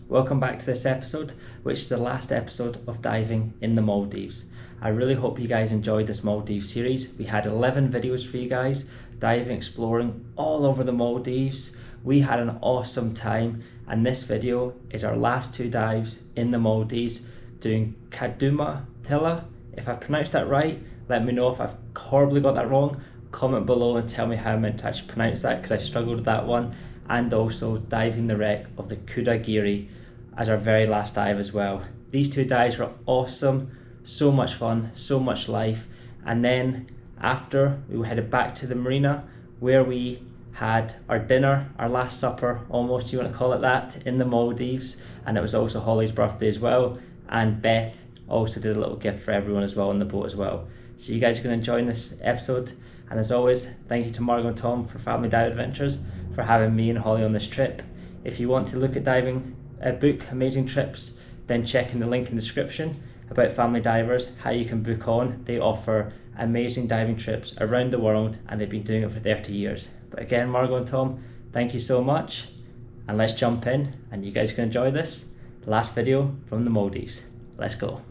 welcome back to this episode, which is the last episode of diving in the Maldives. I really hope you guys enjoyed this Maldives series. We had 11 videos for you guys, diving, exploring all over the Maldives. We had an awesome time, and this video is our last 2 dives in the Maldives, doing Kadooma Thila. If I've pronounced that right, let me know. If I've horribly got that wrong, comment below and tell me how I meant to actually pronounce that, because I struggled with that one. And also diving the wreck of the Kuda Giri as our very last dive as well. These 2 dives were awesome, so much fun, so much life. And then after, we headed back to the marina where we had our dinner, our last supper, almost, you want to call it that, in the Maldives. And it was also Holly's birthday as well. And Beth also did a little gift for everyone as well on the boat as well. So you guys are going to enjoy this episode. And as always, thank you to Margot and Tom for Family Dive Adventures, for having me and Holly on this trip. If you want to look at diving, book amazing trips, then check in the link in the description about Family Divers, how you can book on. They offer amazing diving trips around the world, and they've been doing it for 30 years. But again, Margot and Tom, thank you so much, and let's jump in, and you guys can enjoy this last video from the Maldives. Let's go.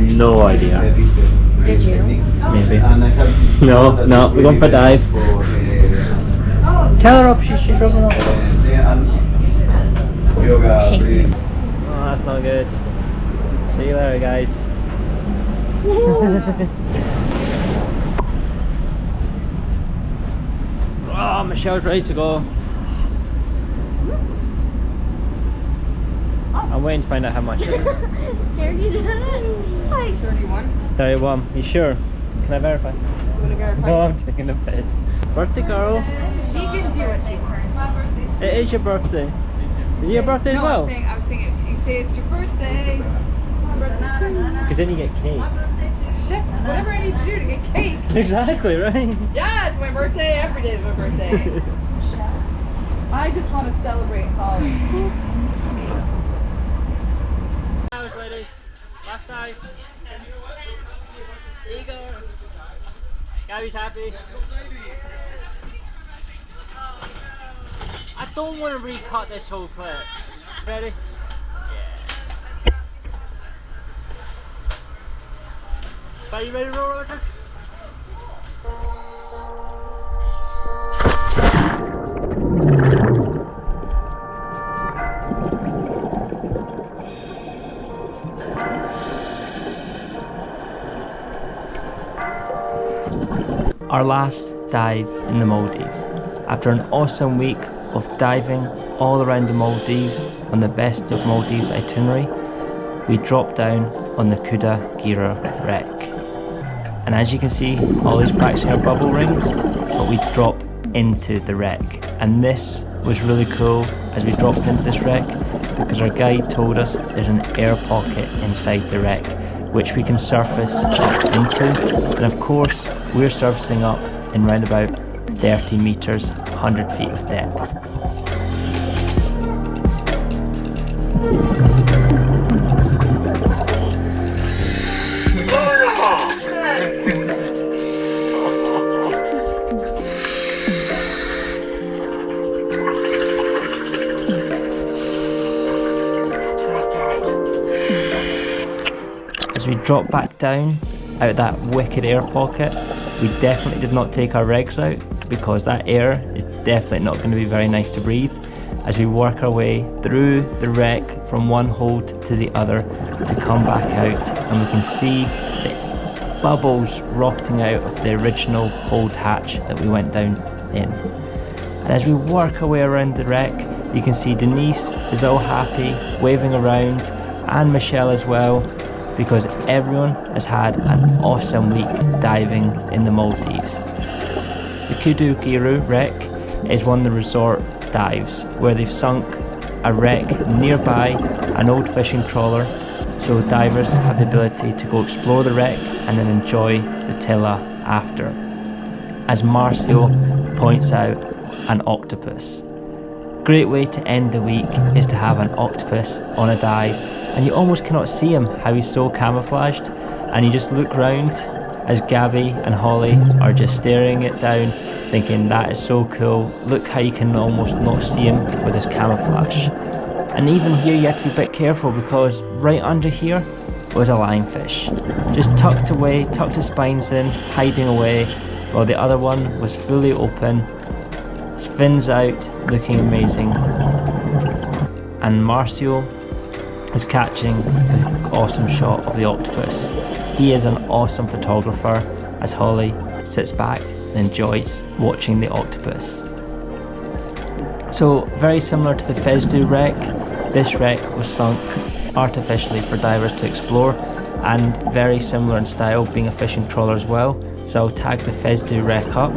No idea. Did you? Maybe. No, we're going for a dive. Tell her off, she's rubbing off. Oh, that's not good. See you later, guys. Oh, Michelle's ready to go. I'm waiting to find out how much it is. Scared you to like 31. 31. You sure? Can I verify? You wanna verify? No, I'm taking a piss. Birthday girl. She can do what she wants. It is your birthday. Is it your birthday as well? I was saying, you say it's your birthday. Because then you get cake. Shit, whatever I need to do to get cake. Exactly, right? Yeah, it's my birthday. Every day is my birthday. I just want to celebrate Holly. Ladies, last dive. There you go. Gabby's happy. I don't want to recut this whole clip. Ready? Yeah. Are you ready to roll, Roger? Our last dive in the Maldives. After an awesome week of diving all around the Maldives on the Best of Maldives itinerary, we dropped down on the Kuda Giri wreck. And as you can see, Ollie's practicing our bubble rings, but we drop into the wreck. And this was really cool as we dropped into this wreck, because our guide told us there's an air pocket inside the wreck, which we can surface up into. And of course, we're surfacing up in round about 30 meters, 100 feet of depth. As we drop back down out that wicked air pocket, we definitely did not take our regs out, because that air is definitely not going to be very nice to breathe. As we work our way through the wreck from one hold to the other to come back out, and we can see the bubbles rocketing out of the original hold hatch that we went down in. And as we work our way around the wreck, you can see Denise is all happy, waving around, and Michelle as well, because everyone has had an awesome week diving in the Maldives. The Kuda Giri wreck is one of the resort dives where they've sunk a wreck nearby an old fishing trawler, so divers have the ability to go explore the wreck and then enjoy the Thila after. As Marcio points out, an octopus. Great way to end the week is to have an octopus on a dive, and you almost cannot see him, how he's so camouflaged, and you just look round as Gabby and Holly are just staring it down, thinking that is so cool. Look how you can almost not see him with his camouflage. And even here you have to be a bit careful, because right under here was a lionfish, just tucked away, tucked his spines in, hiding away, while the other one was fully open, his fins out, looking amazing. And Marcio is catching an awesome shot of the octopus. He is an awesome photographer, as Holly sits back and enjoys watching the octopus. So very similar to the Fesdu wreck, this wreck was sunk artificially for divers to explore, and very similar in style, being a fishing trawler as well. So I'll tag the Fesdu wreck up.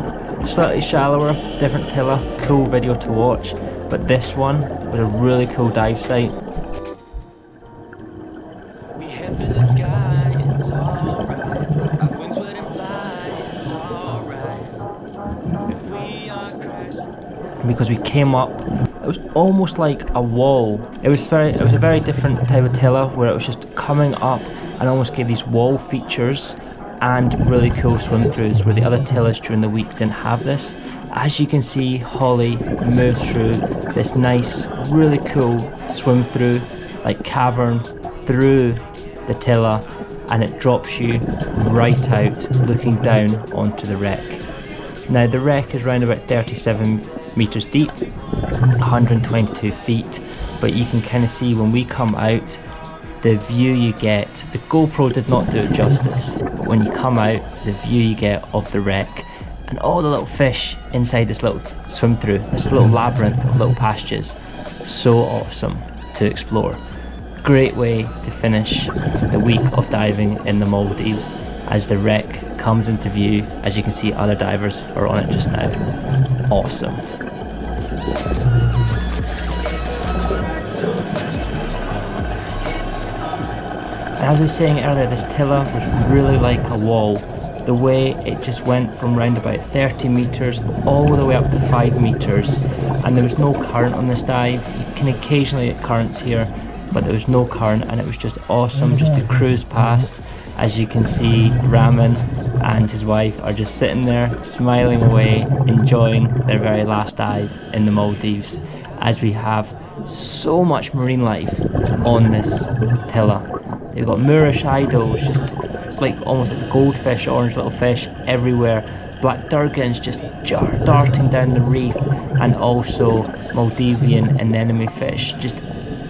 Slightly shallower, different Thila, cool video to watch, but this one was a really cool dive site. We head for the sky, it's alright. Our wings wouldn't fly, it's alright. If we are crashed. Because we came up, it was almost like a wall. It was a very different type of Thila, where it was just coming up and almost gave these wall features and really cool swim throughs, where the other Thilas during the week didn't have this. As you can see, Holly moves through this nice, really cool swim through, like cavern through the Thila, and it drops you right out, looking down onto the wreck. Now the wreck is around about 37 meters deep, 122 feet, but you can kind of see when we come out, the view you get, the GoPro did not do it justice, but when you come out, the view you get of the wreck and all the little fish inside this little swim through, this little labyrinth of little pastures, so awesome to explore. Great way to finish the week of diving in the Maldives, as the wreck comes into view. As you can see, other divers are on it just now. Awesome. And as I was saying earlier, this Thila was really like a wall. The way it just went from round about 30 meters all the way up to 5 meters, and there was no current on this dive. You can occasionally get currents here, but there was no current, and it was just awesome just to cruise past. As you can see, Raman and his wife are just sitting there smiling away, enjoying their very last dive in the Maldives, as we have so much marine life on this Thila. You've got Moorish Idol, just like almost like goldfish, orange little fish everywhere. Black Durgans just darting down the reef, and also Maldivian anemone fish. Just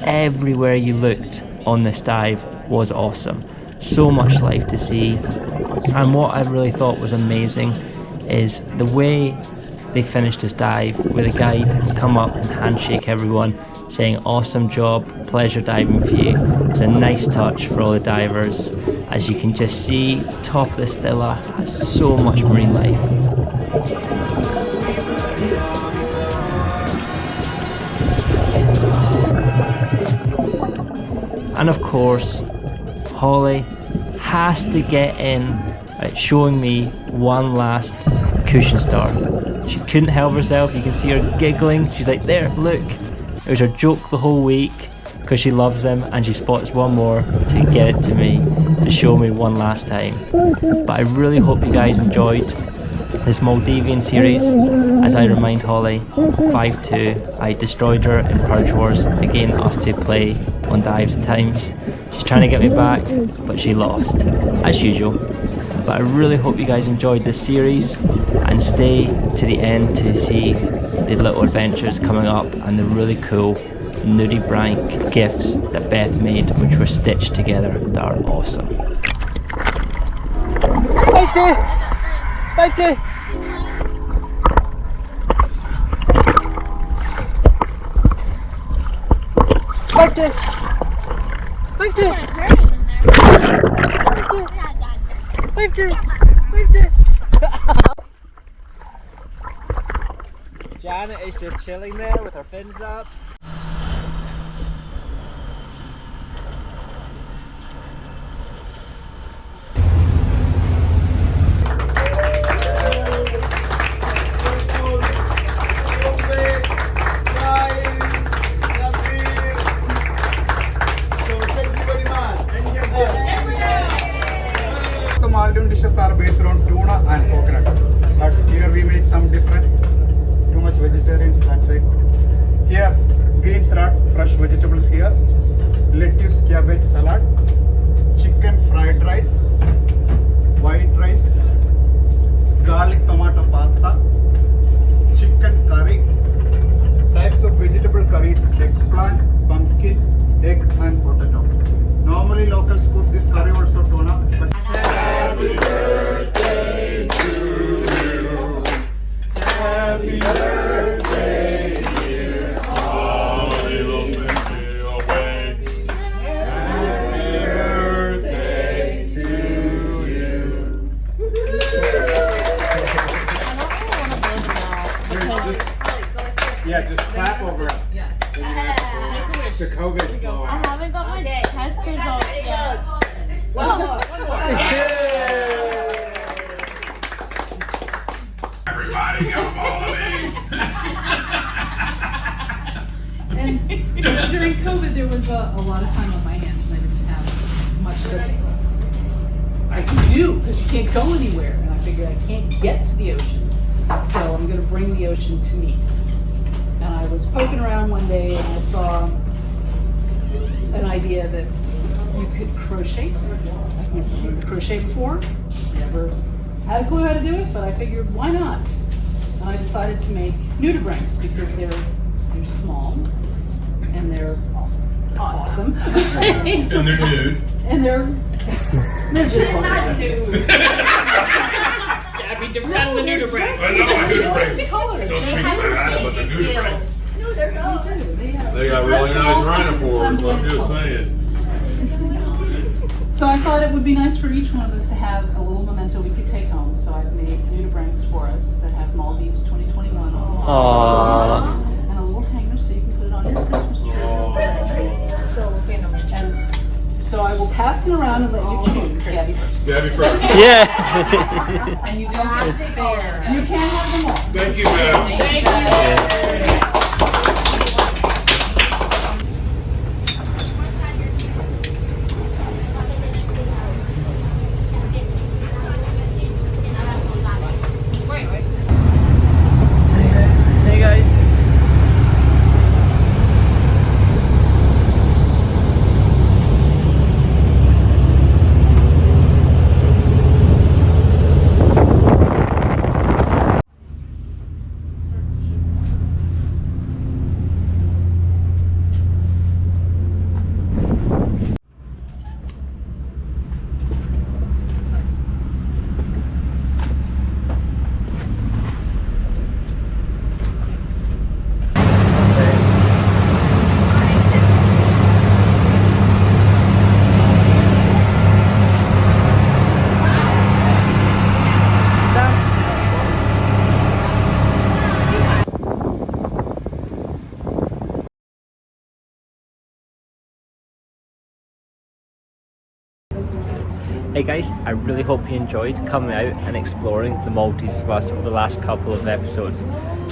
everywhere you looked on this dive was awesome. So much life to see. And what I really thought was amazing is the way they finished this dive, with a guide come up and handshake everyone, saying awesome job, pleasure diving for you. It's a nice touch for all the divers. As you can just see, top of this Thila has so much marine life. And of course, Holly has to get in at showing me one last cushion star. She couldn't help herself, you can see her giggling. She's like, there, look. It was her joke the whole week, because she loves them, and she spots one more to get it to me, to show me one last time. But I really hope you guys enjoyed this Maldivian series. As I remind Holly, 5-2, I destroyed her in Purge Wars. Again, us to play on dives at times. She's trying to get me back, but she lost, as usual. But I really hope you guys enjoyed this series, and stay to the end to see the little adventures coming up and the really cool nudibranch gifts that Beth made, which were stitched together, that are awesome. 5-2! 5-2! Janet is just chilling there with her fins up. The Maldives dishes are based on tuna and coconut, but here we make some different. Too much vegetarians, that's right. Here, green salad, fresh vegetables here, lettuce, cabbage salad, chicken fried rice, white rice, garlic tomato pasta, chicken curry, types of vegetable curries, eggplant, pumpkin, egg and potato. Normally locals cook this curry also tuna, but happy birthday to you. Happy birthday, dear Holly. Happy birthday to you. Yeah, just clap over it. It's the COVID blowing. I haven't got my test results yet. One more. Everybody go Maldives! And during COVID, there was a lot of time on my hands, and I didn't have much that I could do because you can't go anywhere. And I figured I can't get to the ocean, so I'm going to bring the ocean to me. And I was poking around one day, and I saw an idea that you could crochet. I've never crocheted before. Never had a clue how to do it, but I figured why not? And I decided to make nudibranchs because they're small and they're awesome. And they're nude. And they're just nude. Yeah, be different than the nudibranchs. I know, my nudibranchs. The colors. Don't treat bad, but they're nudibranchs. They got really nice rhinophores, I'm just saying. So I thought it would be nice for each one of us to have a little memento we could take home. So I've made nudibranchs for us that have Maldives 2021 on them. Aww. And a little hanger so you can put it on your Christmas tree. And so I will pass them around and let you choose. Gabby first. Gabby first. Yeah. And you don't have to bear. You can have them all. Thank you, man. Hey guys. Hey guys, I really hope you enjoyed coming out and exploring the Maldives with us over the last couple of episodes.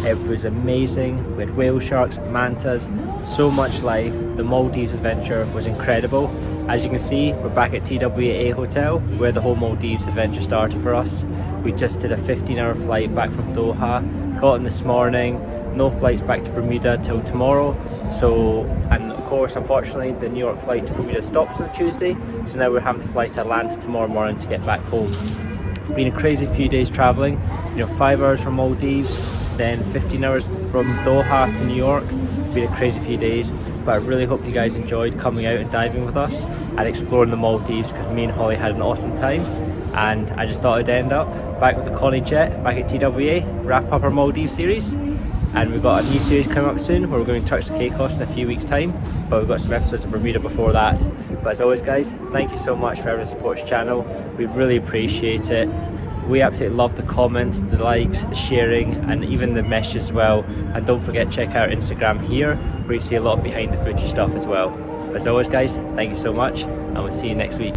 It was amazing. We had whale sharks, mantas, so much life. The Maldives adventure was incredible. As you can see, we're back at TWA Hotel where the whole Maldives adventure started for us. We just did a 15-hour flight back from Doha, got in this morning, no flights back to Bermuda till tomorrow. And of course, unfortunately, the New York flight to Bermuda stops on Tuesday, so now we're having to fly to Atlanta tomorrow morning to get back home. Been a crazy few days traveling, 5 hours from Maldives, then 15 hours from Doha to New York. Been a crazy few days, but I really hope you guys enjoyed coming out and diving with us and exploring the Maldives, because me and Holly had an awesome time. And I just thought I'd end up back with the Connie Jet back at TWA, wrap up our Maldives series. And we've got a new series coming up soon where we're going to Turks and Caicos in a few weeks time, but we've got some episodes of Bermuda before that. But as always guys, thank you so much for everyone who supports the channel. We really appreciate it. We absolutely love the comments, the likes, the sharing, and even the messages as well. And don't forget to check out our Instagram here where you see a lot of behind the footage stuff as well. But as always guys, thank you so much, and we'll see you next week.